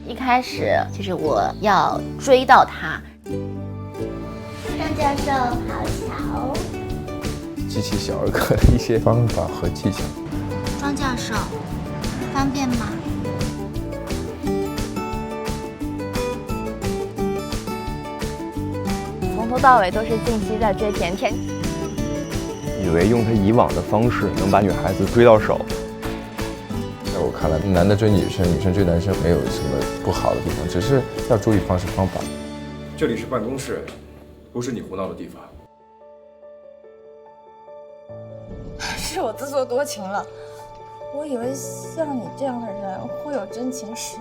一开始就是我要追到他。张教授好巧。激起小儿科的一些方法和技巧。庄教授，方便吗？从头到尾都是静熙在追甜甜，以为用他以往的方式能把女孩子追到手。在我看来，男的追女生，女生追男生没有什么不好的地方，只是要注意方式方法。这里是办公室，不是你胡闹的地方。是我自作多情了，我以为像你这样的人会有真情实意。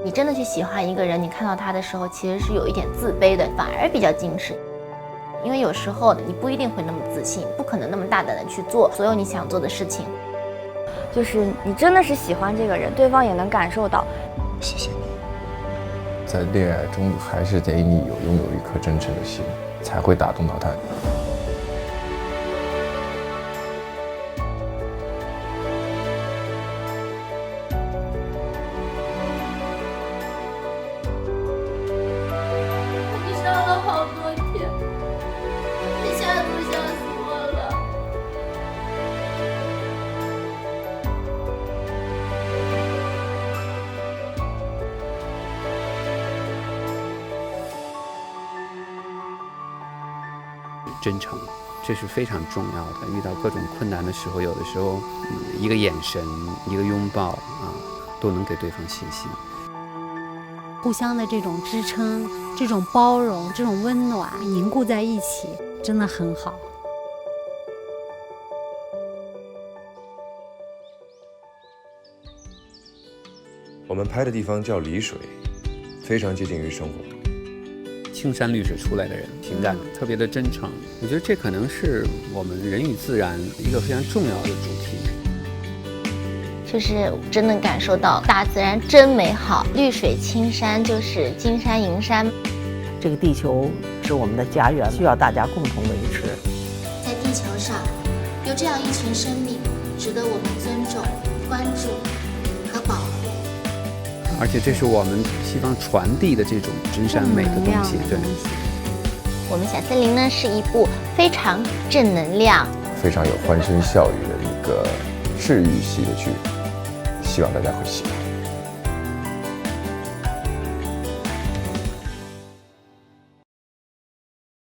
你真的去喜欢一个人，你看到他的时候其实是有一点自卑的，反而比较矜持。因为有时候你不一定会那么自信，不可能那么大胆的去做所有你想做的事情。就是你真的是喜欢这个人，对方也能感受到。谢谢你。在恋爱中，还是得你拥有一颗真诚的心，才会打动到他。你伤了好多天，一下子想死我了。真诚，这是非常重要的。遇到各种困难的时候，有的时候，一个眼神，一个拥抱啊，都能给对方信心。互相的这种支撑、这种包容、这种温暖凝固在一起，真的很好。我们拍的地方叫丽水，非常接近于生活。青山绿水出来的人，情感特别的真诚，我觉得这可能是我们人与自然一个非常重要的主题。就是真的感受到大自然真美好，绿水青山就是金山银山。这个地球是我们的家园，需要大家共同维持。在地球上，有这样一群生命，值得我们尊重、关注和保护。而且这是我们希望传递的这种真善美的东西。对，我们小森林呢是一部非常正能量、非常有欢声笑语的一个治愈系的剧，希望大家会喜欢。